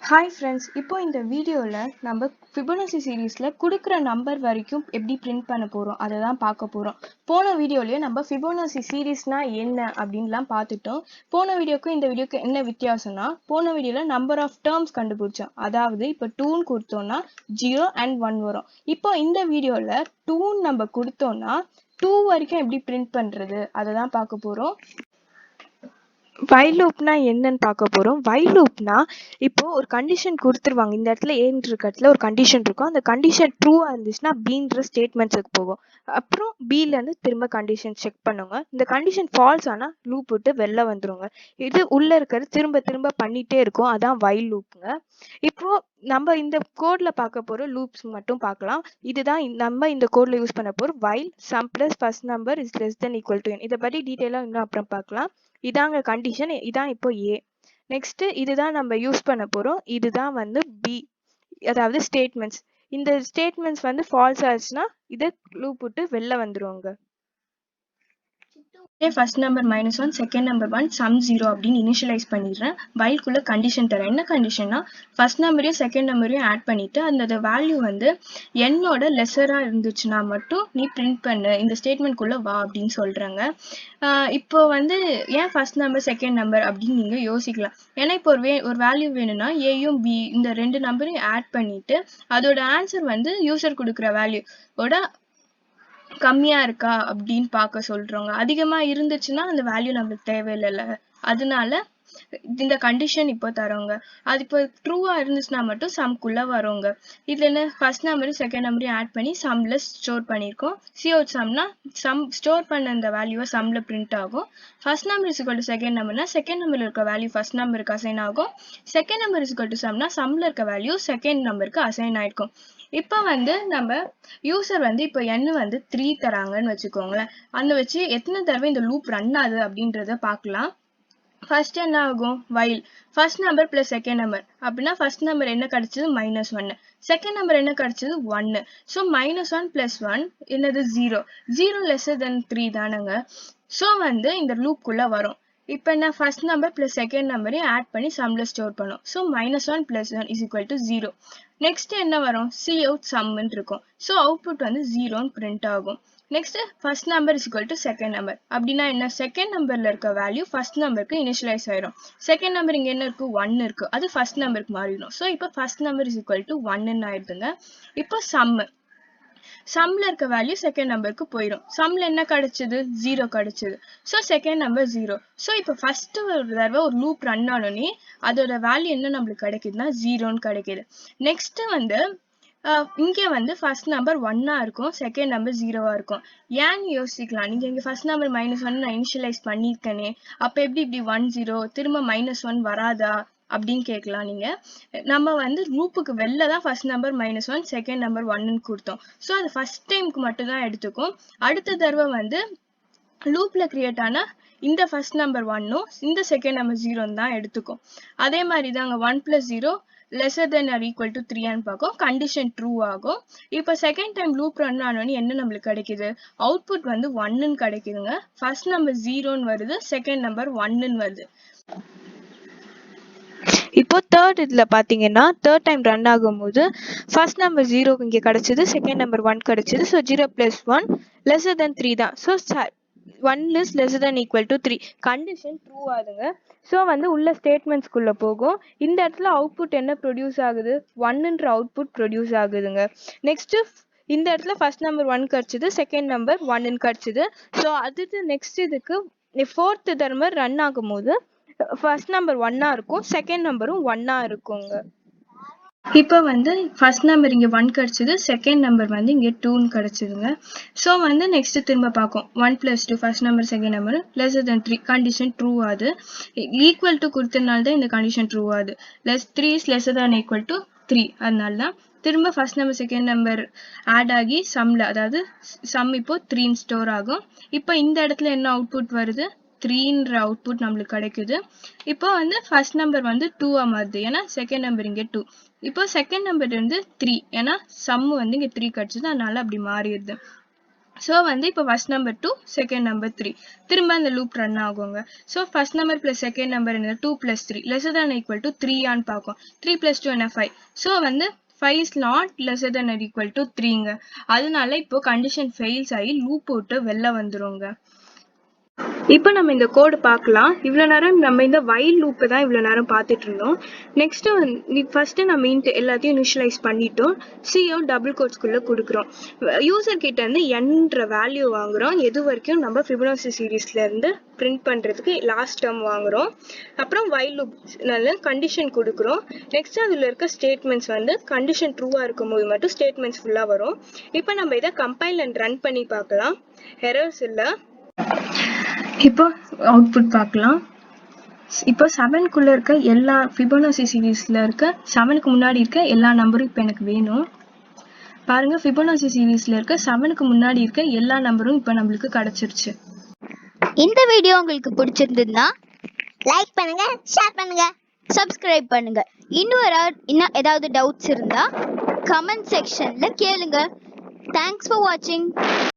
Hi friends, இப்போ இந்த வீடியோல நம்ம Fibonacci சீரீஸ்ல குடுக்குற நம்பர் வரைக்கும் எப்படி பிரிண்ட் பண்ண போறோம் அதை தான் பார்க்க போறோம். போன வீடியோலயே நம்ம Fibonacci சீரீஸ்னா என்ன அப்படின்லாம் பார்த்துட்டோம். போன வீடியோக்கும் இந்த வீடியோக்கு என்ன வித்தியாசம்னா, போன வீடியோல நம்பர் ஆஃப் டேர்ம்ஸ் கண்டுபிடிச்சோம். அதாவது இப்போ 2ன்னு கொடுத்தோம்னா 0 and 1 வரும். இப்போ இந்த வீடியோல 2ன்னு நம்ம கொடுத்தோம்னா 2 வரைக்கும் எப்படி பிரிண்ட் பண்றது அதை தான் பார்க்க போறோம். வைல் லூப்னா என்னன்னு பார்க்க போறோம். வைல் லூப்னா இப்போ ஒரு கண்டிஷன் கொடுத்துருவாங்க. இந்த இடத்துல ஏன்ற இடத்துல ஒரு கண்டிஷன் இருக்கும். அந்த கண்டிஷன் ட்ரூவா இருந்துச்சுன்னா பீன்ற ஸ்டேட்மெண்ட்ஸுக்கு போகும். அப்புறம் பீல இருந்து திரும்ப கண்டிஷன் செக் பண்ணுங்க. இந்த கண்டிஷன் ஃபால்ஸ் ஆனா லூப் விட்டு வெளில வந்துருங்க. இது உள்ள இருக்கிறது திரும்ப திரும்ப பண்ணிட்டே இருக்கும். அதான் வைல் லூப்புங்க. இப்போ நம்ம இந்த கோட்ல பார்க்க போற லூப்ஸ் மட்டும் பார்க்கலாம். இதுதான் நம்ம இந்த கோட்ல யூஸ் பண்ண போறோம். While sum plus first number is less than equal to n. இதை பத்தி டீட்டெயிலா இன்னும் அப்புறம் பார்க்கலாம். இதாங்க கண்டிஷன். இதான் இப்போ ஏ. நெக்ஸ்ட் இதுதான் நம்ம யூஸ் பண்ண போறோம். இதுதான் வந்து பி, அதாவது ஸ்டேட்மெண்ட்ஸ். இந்த ஸ்டேட்மெண்ட்ஸ் வந்து ஃபால்ஸ் ஆச்சுன்னா இதை லூப் விட்டு வெளில வந்துருவாங்க. First number -1, second number 1, sum 0 அப்படின்னு இனிஷியலைஸ் பண்ணிடுறேன். வைல்குள்ள கண்டிஷன் தரேன். என்ன கண்டிஷன்னா, ஃபர்ஸ்ட் நம்பரையும் செகண்ட் நம்பரையும் ஆட் பண்ணிட்டு அந்த வேல்யூ வந்து என்னோட லெஸரா இருந்துச்சுன்னா மட்டும் நீ பிரிண்ட் பண்ணு, இந்த ஸ்டேட்மெண்ட்குள்ள வா அப்படின்னு சொல்றாங்க. இப்போ வந்து ஏன் ஃபர்ஸ்ட் நம்பர் செகண்ட் நம்பர் அப்படின்னு நீங்க யோசிக்கலாம். ஏன்னா இப்போ ஒரு வேல்யூ வேணும்னா ஏயும் பி இந்த ரெண்டு நம்பரையும் ஆட் பண்ணிட்டு அதோட ஆன்சர் வந்து யூசர் கொடுக்குற வேல்யூவோட கம்மியா இருக்கா அப்படின்னு பார்க்க சொல்றாங்க. அதிகமா இருந்துச்சுன்னா அந்த வேல்யூ நம்மளுக்கு தேவையில்லைல்ல. அதனால இந்த கண்டிஷன் இப்போ தரோங்க. அது இப்போ ட்ரூவா இருந்துச்சுன்னா மட்டும் சம்குள்ள வரோங்க. இதுல என்ன, ஃபர்ஸ்ட் நம்பரும் செகண்ட் நம்பரையும் ஆட் பண்ணி சம்ல ஸ்டோர் பண்ணிருக்கோம். சிஅவுட் சம்னா சம் ஸ்டோர் பண்ண அந்த வேல்யூவை சம்ல பிரிண்ட் ஆகும். First number is equal to second நம்பர்னா செகண்ட் நம்பர்ல இருக்க வேல்யூ ஃபர்ஸ்ட் நம்பருக்கு அசைன் ஆகும். Second number is equal to சம்னா சம்ல இருக்க வேல்யூ செகண்ட் நம்பருக்கு அசைன் ஆயிருக்கும். இப்போ வந்து நம்ம யூசர் வந்து இப்போ n வந்து 3 தராங்கன்னு வச்சுக்கோங்களேன். அந்த வச்சு எத்தனை தடவை இந்த லூப் ரன் ஆகுது அப்படின்றத பார்க்கலாம். ஃபர்ஸ்ட் என்ன ஆகும், while first number plus second number அப்படின்னா ஃபர்ஸ்ட் நம்பர் என்ன கிடைச்சது -1, செகண்ட் நம்பர் என்ன கிடைச்சது 1. ஸோ -1 + 1 என்னது 0. 0 லெஸ்ஸர் தென் 3 தானங்க. ஸோ வந்து இந்த லூப் குள்ள வரும். இப்போ என்ன, ஃபர்ஸ்ட் நம்பர் பிளஸ் செகண்ட் நம்பரையும் ஆட் பண்ணி சம்ல ஸ்டோர் பண்ணும். So -1 + 1 is equal to 0. Next என்ன வரும், cout sumன்னு இருக்கும். ஸோ அவுட்புட் வந்து 0ன்னு பிரிண்ட் ஆகும். Next first number is equal to second number அப்படின்னா என்ன, செகண்ட் நம்பர்ல இருக்க வேல்யூ ஃபர்ஸ்ட் நம்பருக்கு இனிஷியலைஸ் ஆயிடும். செகண்ட் நம்பர் இங்க என்ன இருக்கு, 1 இருக்கு. அது ஃபர்ஸ்ட் நம்பருக்கு மாறிடும். ஸோ இப்போ first number is equal to 1ன்னு ஆயிடுதுங்க. இப்போ சம்ல இருக்க வேல்யூ செகண்ட் நம்பருக்கு போயிடும். சம்ல என்ன கிடைச்சது, 0 கிடைச்சது. So second number 0. ஸோ இப்போ ஃபர்ஸ்ட் ஒரு தடவை ஒரு லூப் ரன் ஆனோடனே அதோட வேல்யூ என்ன நம்மளுக்கு கிடைக்குதுன்னா 0ன்னு கிடைக்குது. நெக்ஸ்ட் வந்து இங்கே வந்து ஃபர்ஸ்ட் நம்பர் 1ஆ இருக்கும், செகண்ட் நம்பர் 0வா இருக்கும். ஏன்னு யோசிக்கலாம். நீங்க இங்க ஃபர்ஸ்ட் நம்பர் -1 நான் இனிஷியலைஸ் பண்ணியிருக்கேனே, அப்ப எப்படி இப்படி 1 0 திரும்ப -1 வராதா அப்படின்னு கேட்கலாம் நீங்க. நம்ம வந்து லூப்புக்கு வெளில தான் ஃபர்ஸ்ட் நம்பர் -1 செகண்ட் நம்பர் 1ன்னு கொடுத்தோம். ஸோ அது ஃபர்ஸ்ட் டைமுக்கு மட்டும் தான் எடுத்துக்கும். அடுத்த தடவை வந்து லூப்ல கிரியேட் ஆன இந்த ஃபர்ஸ்ட் நம்பர் 1ம் இந்த செகண்ட் நம்பர் 0 தான் எடுத்துக்கும். அதே மாதிரி தாங்க 1 + 0 lesser than or equal to 3 பார்க்கும். கண்டிஷன் ட்ரூ ஆகும். இப்போ செகண்ட் டைம் லூப் ரன் ஆனோன்னு என்ன நம்மளுக்கு கிடைக்குது, அவுட்புட் வந்து 1ன்னு கிடைக்குதுங்க. ஃபர்ஸ்ட் நம்பர் 0ன்னு வருது, செகண்ட் நம்பர் 1ன்னு வருது. இப்போ தேர்ட் இதுல பாத்தீங்கன்னா தேர்ட் டைம் ரன் ஆகும்போது ஃபர்ஸ்ட் நம்பர் 0 இங்க கிடைச்சது, செகண்ட் நம்பர் 1 கிடைச்சது. ஸோ 0 + 1 lesser than 3 தான். So 1 is lesser than equal to 3. Condition true ஆகுதுங்க. ஸோ வந்து உள்ள ஸ்டேட்மெண்ட்ஸ்குள்ள போகும். இந்த இடத்துல அவுட்புட் என்ன ப்ரொடியூஸ் ஆகுது, 1ன்ற அவுட்புட் ப்ரொடியூஸ் ஆகுதுங்க. நெக்ஸ்ட் இந்த இடத்துல ஃபர்ஸ்ட் நம்பர் 1 கிடைச்சது, செகண்ட் நம்பர் 1ன்னு கிடைச்சது. ஸோ அடுத்து நெக்ஸ்ட் இதுக்கு ஃபோர்த் தடவை ரன் ஆகும்போது ஃபர்ஸ்ட் நம்பர் 1ஆ இருக்கும், செகண்ட் நம்பரும் 1ஆ இருக்குங்க. இப்போ வந்து ஃபர்ஸ்ட் நம்பர் இங்கே 1 கிடைச்சது, செகண்ட் நம்பர் வந்து இங்கே 2ன்னு கிடைச்சதுங்க. ஸோ வந்து நெக்ஸ்ட் திரும்ப பார்க்கும் 1 + 2 first number second number lesser than 3 condition true ஆகுது. ஈக்குவல் டு கொடுத்ததுனால தான் இந்த கண்டிஷன் ட்ரூ ஆகுது. 3 is lesser than equal to 3 அதனால தான் திரும்ப first number second number add ஆகி சம்ல, அதாவது சம் இப்போ 3ன்னு ஸ்டோர் ஆகும். இப்போ இந்த இடத்துல என்ன அவுட்புட் வருது, 3ன்ற அவுட்புட் நம்மளுக்கு கிடைக்குது. இப்போ வந்து ஃபர்ஸ்ட் நம்பர் வந்து 2ஆ மாறுது, ஏன்னா செகண்ட் நம்பர் இங்கே 2. இப்போ செகண்ட் நம்பர் வந்து 3, ஏன்னா சம் வந்து இங்கே 3 கிடைச்சது, அதனால அப்படி மாறிடுது. ஸோ வந்து இப்போ ஃபர்ஸ்ட் நம்பர் 2 செகண்ட் நம்பர் 3 திரும்ப அந்த லூப் ரன் ஆகுங்க. So first number plus second number என்ன 2 + 3 லெஸர் தேன் ஈக்குவல் டு 3 ஆன்னு பார்க்கும். 3 + 2 என்ன 5. ஸோ வந்து 5 is not lesser than or equal to 3ங்க. அதனால இப்போ கண்டிஷன் ஃபெயில்ஸ் ஆகி லூப் விட்டு வெளில வந்துருங்க. இப்போ நம்ம இந்த கோடு பார்க்கலாம். இவ்வளோ நேரம் நம்ம இந்த வைல் லூப்பை தான் இவ்வளோ நேரம் பார்த்துட்டு இருந்தோம். நெக்ஸ்ட்டு வந்து ஃபர்ஸ்ட்டு நம்ம எல்லாத்தையும் இனிஷியலைஸ் பண்ணிட்டோம். சிஓ டபுள் கோட்ஸ்குள்ளே கொடுக்குறோம். யூசர் கிட்ட இருந்து என்ற வேல்யூ வாங்குறோம். எது வரைக்கும் நம்ம ஃபிபனாச்சி சீரீஸ்லேருந்து பிரிண்ட் பண்ணுறதுக்கு லாஸ்ட் டேர்ம் வாங்குறோம். அப்புறம் வைல் லூப்னால கண்டிஷன் கொடுக்குறோம். நெக்ஸ்ட் அதில் இருக்க ஸ்டேட்மெண்ட்ஸ் வந்து கண்டிஷன் ட்ரூவாக இருக்கும்போது மட்டும் ஸ்டேட்மெண்ட்ஸ் ஃபுல்லாக வரும். இப்போ நம்ம இதை கம்பைல் அண்ட் ரன் பண்ணி பார்க்கலாம். எரர்ஸ் இல்லை. இப்போ அவுட்புட் பார்க்கலாம். இப்போ 7க்குள்ள இருக்க எல்லா ஃபிபோனாச்சி சீரீஸ்ல இருக்க 7க்கு முன்னாடி இருக்க எல்லா நம்பரும் இப்போ எனக்கு வேணும். பாருங்க, ஃபிபோனாச்சி சீரீஸ்ல இருக்க 7க்கு முன்னாடி இருக்க எல்லா நம்பரும் இப்போ நம்மளுக்கு கிடைச்சிருச்சு. இந்த வீடியோ உங்களுக்கு பிடிச்சிருந்ததுன்னா லைக் பண்ணுங்க, ஷேர் பண்ணுங்க, சப்ஸ்கிரைப் பண்ணுங்க. இன்னும் ஏதாவது டவுட்ஸ் இருந்தா கமெண்ட் செக்ஷன்ல கேளுங்க. தேங்க்ஸ் ஃபார் வாட்சிங்.